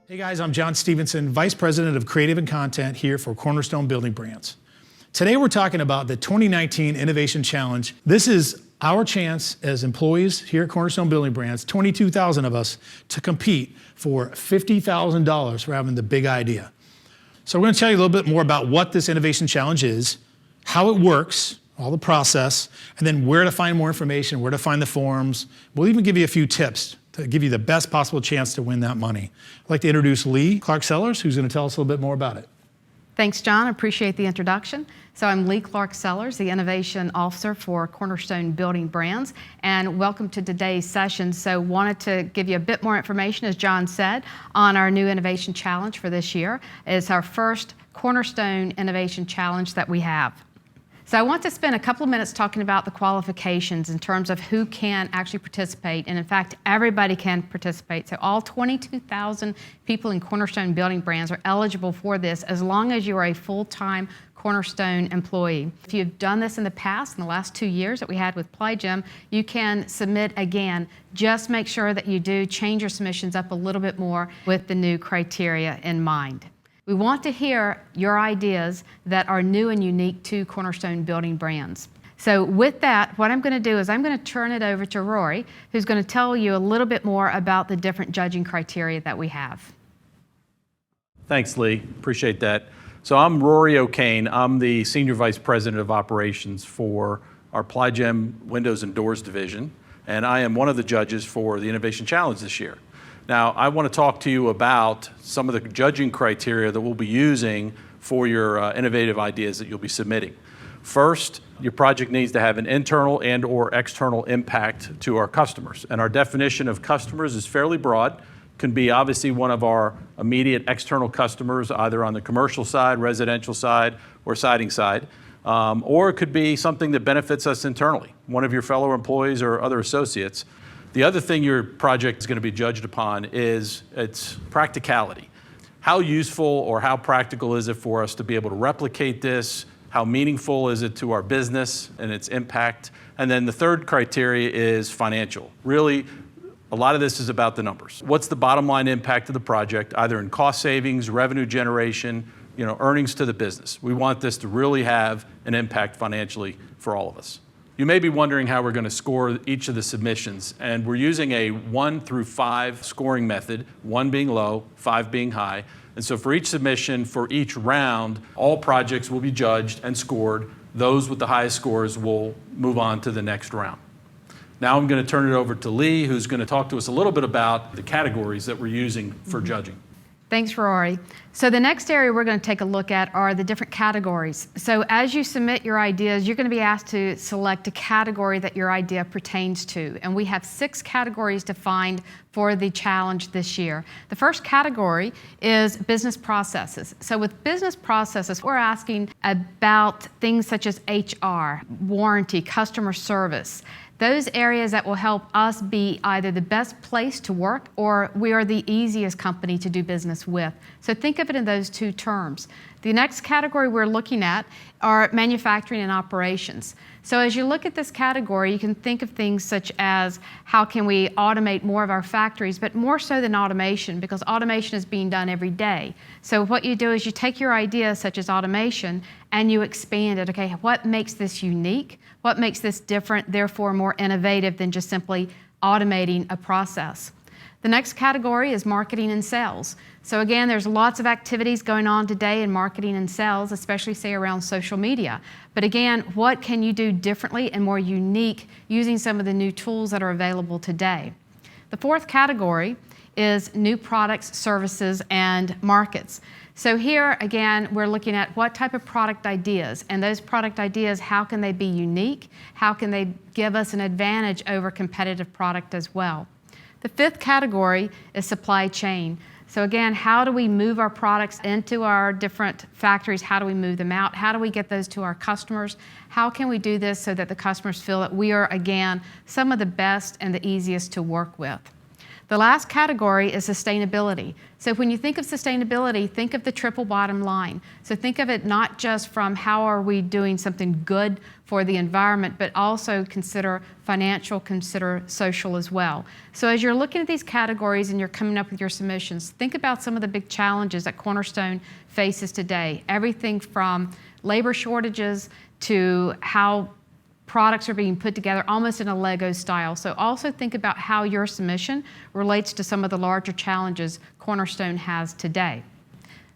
Hey guys, I'm John Stevenson, Vice President of Creative and Content here for Cornerstone Building Brands. Today we're talking about the 2019 Innovation Challenge. This is our chance as employees here at Cornerstone Building Brands, 22,000 of us, to compete for $50,000 for having the big idea. So we're going to tell you a little bit more about what this Innovation Challenge is, how it works, all the process, and then where to find more information, where to find the forms. We'll even give you a few tips to give you the best possible chance to win that money. I'd like to introduce Lee Clark-Sellers, who's going to tell us a little bit more about it. Thanks, John. I appreciate the introduction. So I'm Lee Clark-Sellers, the Innovation Officer for Cornerstone Building Brands, and welcome to today's session. So wanted to give you a bit more information, as John said, on our new Innovation Challenge for this year. It's our first Cornerstone Innovation Challenge that we have. So I want to spend a couple of minutes talking about the qualifications in terms of who can actually participate. And in fact, everybody can participate. So all 22,000 people in Cornerstone Building Brands are eligible for this as long as you are a full-time Cornerstone employee. If you've done this in the past, in the last 2 years that we had with PlyGym, you can submit again. Just make sure that you do change your submissions up a little bit more with the new criteria in mind. We want to hear your ideas that are new and unique to Cornerstone Building Brands. So with that, what I'm going to do is I'm going to turn it over to Rory, who's going to tell you a little bit more about the different judging criteria that we have. Thanks, Lee. Appreciate that. So I'm Rory O'Kane. I'm the Senior Vice President of Operations for our PlyGym Windows and Doors Division, and I am one of the judges for the Innovation Challenge this year. Now, I want to talk to you about some of the judging criteria that we'll be using for your innovative ideas that you'll be submitting. First, your project needs to have an internal and/or external impact to our customers. And our definition of customers is fairly broad. Can be obviously one of our immediate external customers, either on the commercial side, residential side, or siding side. Or it could be something that benefits us internally, one of your fellow employees or other associates. The other thing your project is going to be judged upon is its practicality. How useful or how practical is it for us to be able to replicate this? How meaningful is it to our business and its impact? And then the third criteria is financial. Really, a lot of this is about the numbers. What's the bottom line impact of the project, either in cost savings, revenue generation, earnings to the business? We want this to really have an impact financially for all of us. You may be wondering how we're going to score each of the submissions, and we're using a 1 through 5 scoring method, 1 being low, 5 being high. And so for each submission, for each round, all projects will be judged and scored. Those with the highest scores will move on to the next round. Now I'm going to turn it over to Lee, who's going to talk to us a little bit about the categories that we're using for judging. Thanks, Rory. So the next area we're going to take a look at are the different categories. So as you submit your ideas, you're going to be asked to select a category that your idea pertains to. And we have 6 categories defined for the challenge this year. The first category is business processes. So with business processes, we're asking about things such as HR, warranty, customer service. Those areas that will help us be either the best place to work or we are the easiest company to do business with. So think of it in those 2 terms. The next category we're looking at are manufacturing and operations. So as you look at this category, you can think of things such as how can we automate more of our factories, but more so than automation, because automation is being done every day. So what you do is you take your idea such as automation and you expand it. Okay, what makes this unique? What makes this different, therefore more innovative than just simply automating a process? The next category is marketing and sales. So again, there's lots of activities going on today in marketing and sales, especially say around social media. But again, what can you do differently and more unique using some of the new tools that are available today? The fourth category is new products, services, and markets. So here, again, we're looking at what type of product ideas, and those product ideas, how can they be unique? How can they give us an advantage over competitive product as well? The fifth category is supply chain. So again, how do we move our products into our different factories? How do we move them out? How do we get those to our customers? How can we do this so that the customers feel that we are, again, some of the best and the easiest to work with? The last category is sustainability. So when you think of sustainability, think of the triple bottom line. So think of it not just from how are we doing something good for the environment, but also consider financial, consider social as well. So as you're looking at these categories and you're coming up with your submissions, think about some of the big challenges that Cornerstone faces today. Everything from labor shortages to how products are being put together almost in a Lego style. So also think about how your submission relates to some of the larger challenges Cornerstone has today.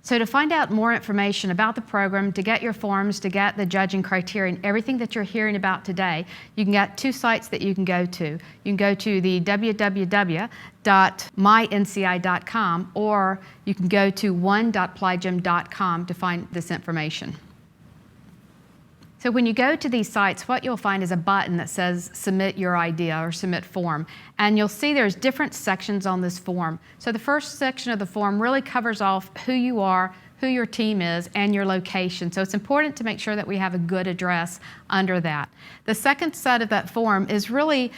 So to find out more information about the program, to get your forms, to get the judging criteria, and everything that you're hearing about today, you can get 2 sites that you can go to. You can go to the www.mynci.com, or you can go to one.plygym.com to find this information. So when you go to these sites, what you'll find is a button that says submit your idea or submit form. And you'll see there's different sections on this form. So the first section of the form really covers off who you are, who your team is, and your location. So it's important to make sure that we have a good address under that. The second set of that form is really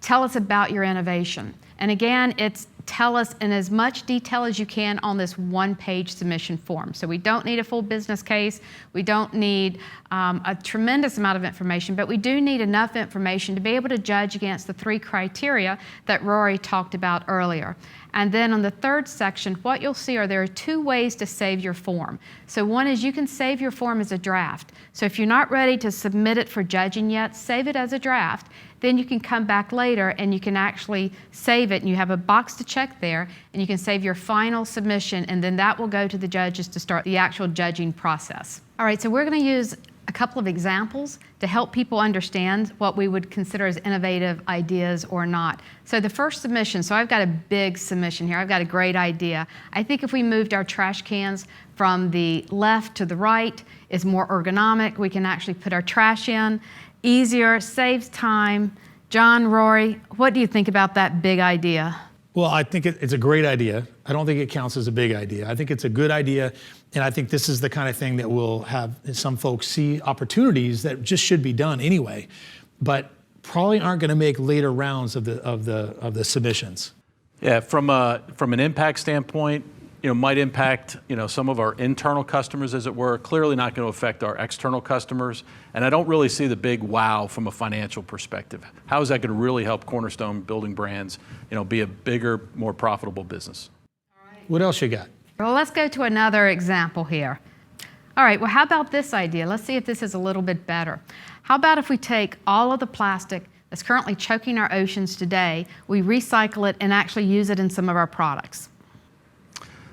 tell us about your innovation. And again, it's tell us in as much detail as you can on this one-page submission form. So we don't need a full business case. We don't need a tremendous amount of information, but we do need enough information to be able to judge against the 3 criteria that Rory talked about earlier. And then on the third section, what you'll see are there are 2 ways to save your form. So one is you can save your form as a draft. So if you're not ready to submit it for judging yet, save it as a draft. Then you can come back later and you can actually save it, and you have a box to check there, and you can save your final submission, and then that will go to the judges to start the actual judging process. All right, so we're going to use a couple of examples to help people understand what we would consider as innovative ideas or not. So the first submission, so I've got a big submission here. I've got a great idea. I think if we moved our trash cans from the left to the right, it's more ergonomic. We can actually put our trash in. Easier, saves time. John, Rory, what do you think about that big idea? Well, I think it's a great idea. I don't think it counts as a big idea. I think it's a good idea, and I think this is the kind of thing that will have some folks see opportunities that just should be done anyway, but probably aren't going to make later rounds of the submissions. Yeah, from an impact standpoint, might impact, some of our internal customers, as it were. Clearly not going to affect our external customers. And I don't really see the big wow from a financial perspective. How is that going to really help Cornerstone Building Brands, be a bigger, more profitable business? All right. What else you got? Well, let's go to another example here. All right, well, how about this idea? Let's see if this is a little bit better. How about if we take all of the plastic that's currently choking our oceans today, we recycle it and actually use it in some of our products?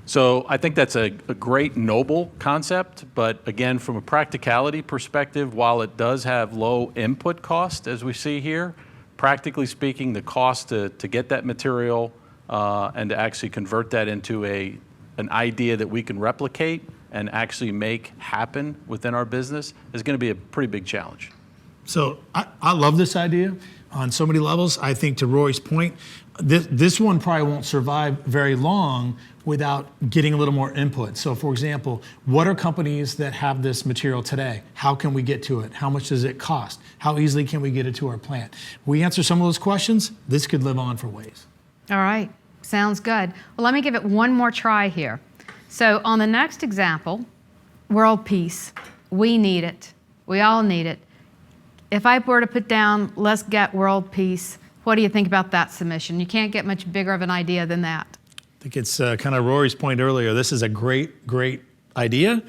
So I think that's a great, noble concept, but again, from a practicality perspective, while it does have low input cost, as we see here, practically speaking, the cost to get that material and to actually convert that into an idea that we can replicate and actually make happen within our business is going to be a pretty big challenge. So I love this idea on so many levels. I think to Roy's point, this one probably won't survive very long without getting a little more input. So for example, what are companies that have this material today? How can we get to it? How much does it cost? How easily can we get it to our plant? We answer some of those questions, this could live on for ways. All right, sounds good. Well, let me give it one more try here. So on the next example, world peace, we need it. We all need it. If I were to put down, let's get world peace, what do you think about that submission? You can't get much bigger of an idea than that. I think it's kind of Rory's point earlier. This is a great, great idea.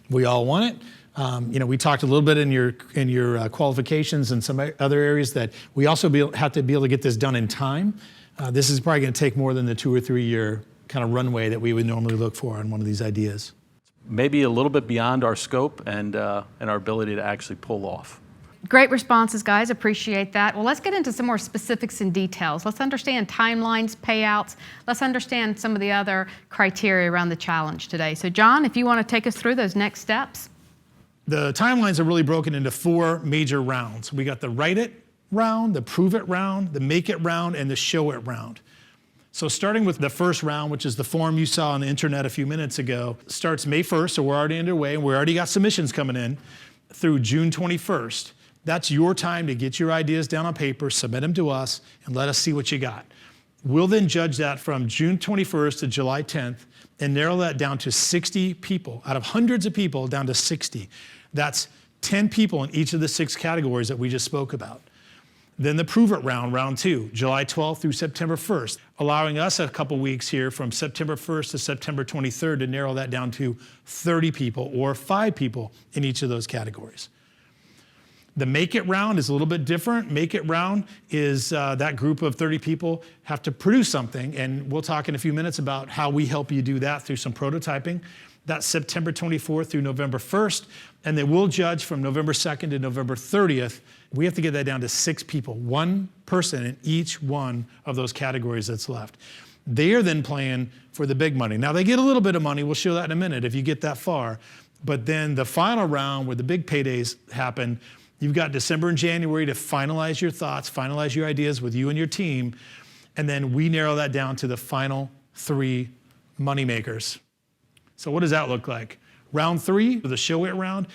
We all want it. We talked a little bit in your qualifications and some other areas that we also have to be able to get this done in time. This is probably going to take more than the 2 or 3 year kind of runway that we would normally look for on one of these ideas. Maybe a little bit beyond our scope and our ability to actually pull off. Great responses, guys. Appreciate that. Well, let's get into some more specifics and details. Let's understand timelines, payouts. Let's understand some of the other criteria around the challenge today. So, John, if you want to take us through those next steps. The timelines are really broken into 4 major rounds. We got the write it round, the prove it round, the make it round, and the show it round. So starting with the first round, which is the form you saw on the internet a few minutes ago, starts May 1st, so we're already underway, and we already got submissions coming in through June 21st. That's your time to get your ideas down on paper, submit them to us, and let us see what you got. We'll then judge that from June 21st to July 10th and narrow that down to 60 people. Out of hundreds of people, down to 60. That's 10 people in each of the 6 categories that we just spoke about. Then the Prove It round, round 2, July 12th through September 1st, allowing us a couple weeks here from September 1st to September 23rd to narrow that down to 30 people or 5 people in each of those categories. The Make It round is a little bit different. Make It round is that group of 30 people have to produce something, and we'll talk in a few minutes about how we help you do that through some prototyping. That's September 24th through November 1st, and then we'll judge from November 2nd to November 30th. We have to get that down to 6 people, 1 person in each one of those categories that's left. They are then playing for the big money. Now, they get a little bit of money. We'll show that in a minute if you get that far. But then the final round where the big paydays happen, you've got December and January to finalize your thoughts, finalize your ideas with you and your team, and then we narrow that down to the final 3 money makers. So what does that look like? Round 3, the Show It round,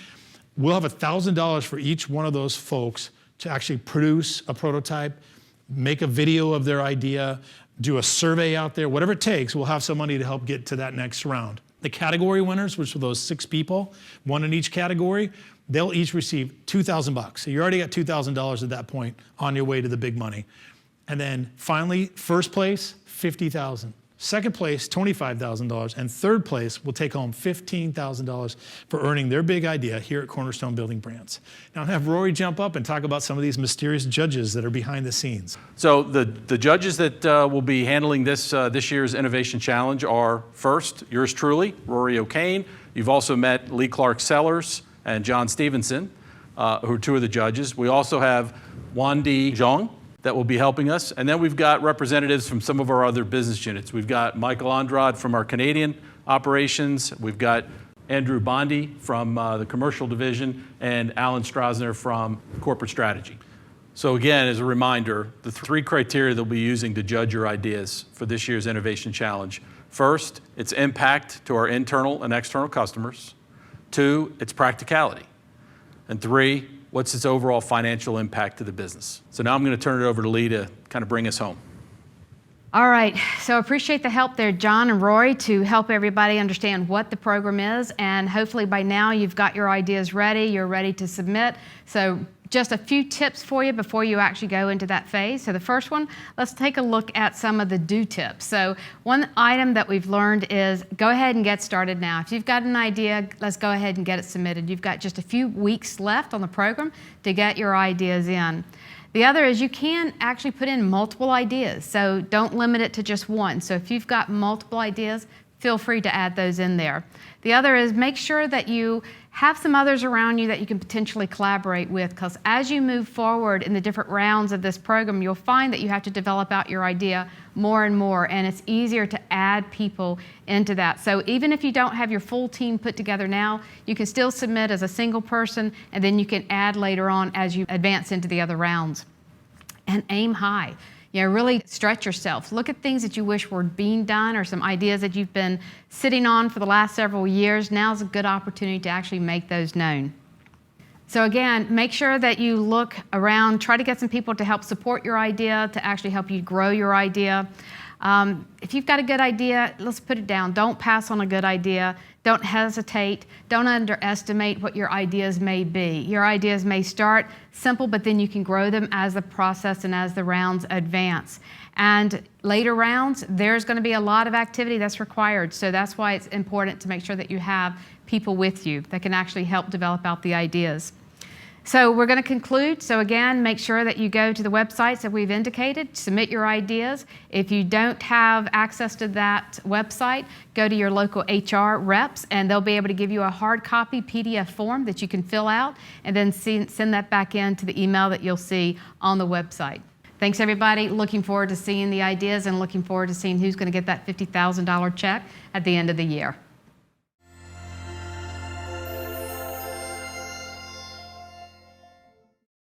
we'll have $1,000 for each one of those folks to actually produce a prototype, make a video of their idea, do a survey out there, whatever it takes, we'll have some money to help get to that next round. The category winners, which are those 6 people, 1 in each category, they'll each receive $2,000. So you already got $2,000 at that point on your way to the big money. And then finally, first place, $50,000. Second place, $25,000. And third place will take home $15,000 for earning their big idea here at Cornerstone Building Brands. Now I'll have Rory jump up and talk about some of these mysterious judges that are behind the scenes. So the judges that will be handling this year's Innovation Challenge are, first, yours truly, Rory O'Kane. You've also met Lee Clark Sellers and John Stevenson, who are 2 of the judges. We also have Wandi Zhang that will be helping us. And then we've got representatives from some of our other business units. We've got Michael Andrade from our Canadian operations. We've got Andrew Bondi from the commercial division, and Alan Strasner from corporate strategy. So again, as a reminder, the 3 criteria they'll be using to judge your ideas for this year's Innovation Challenge. First, its impact to our internal and external customers. 2, its practicality. And 3, what's its overall financial impact to the business? So now I'm going to turn it over to Lee to kind of bring us home. All right, so appreciate the help there, John and Rory, to help everybody understand what the program is, and hopefully by now you've got your ideas ready, you're ready to submit. So just a few tips for you before you actually go into that phase. So the first one, let's take a look at some of the do tips. So one item that we've learned is go ahead and get started now. If you've got an idea, let's go ahead and get it submitted. You've got just a few weeks left on the program to get your ideas in. The other is you can actually put in multiple ideas, so don't limit it to just one. So if you've got multiple ideas, feel free to add those in there. The other is make sure that you have some others around you that you can potentially collaborate with, because as you move forward in the different rounds of this program, you'll find that you have to develop out your idea more and more, and it's easier to add people into that. So even if you don't have your full team put together now, you can still submit as a single person, and then you can add later on as you advance into the other rounds. And aim high. You know, really stretch yourself. Look at things that you wish were being done or some ideas that you've been sitting on for the last several years. Now's a good opportunity to actually make those known. So again, make sure that you look around, try to get some people to help support your idea, to actually help you grow your idea. If you've got a good idea, let's put it down. Don't pass on a good idea. Don't hesitate. Don't underestimate what your ideas may be. Your ideas may start simple, but then you can grow them as the process and as the rounds advance. And later rounds, there's going to be a lot of activity that's required. So that's why it's important to make sure that you have people with you that can actually help develop out the ideas. So we're going to conclude. So again, make sure that you go to the websites that we've indicated, submit your ideas. If you don't have access to that website, go to your local HR reps, and they'll be able to give you a hard copy PDF form that you can fill out, and then send that back in to the email that you'll see on the website. Thanks, everybody. Looking forward to seeing the ideas and looking forward to seeing who's going to get that $50,000 check at the end of the year.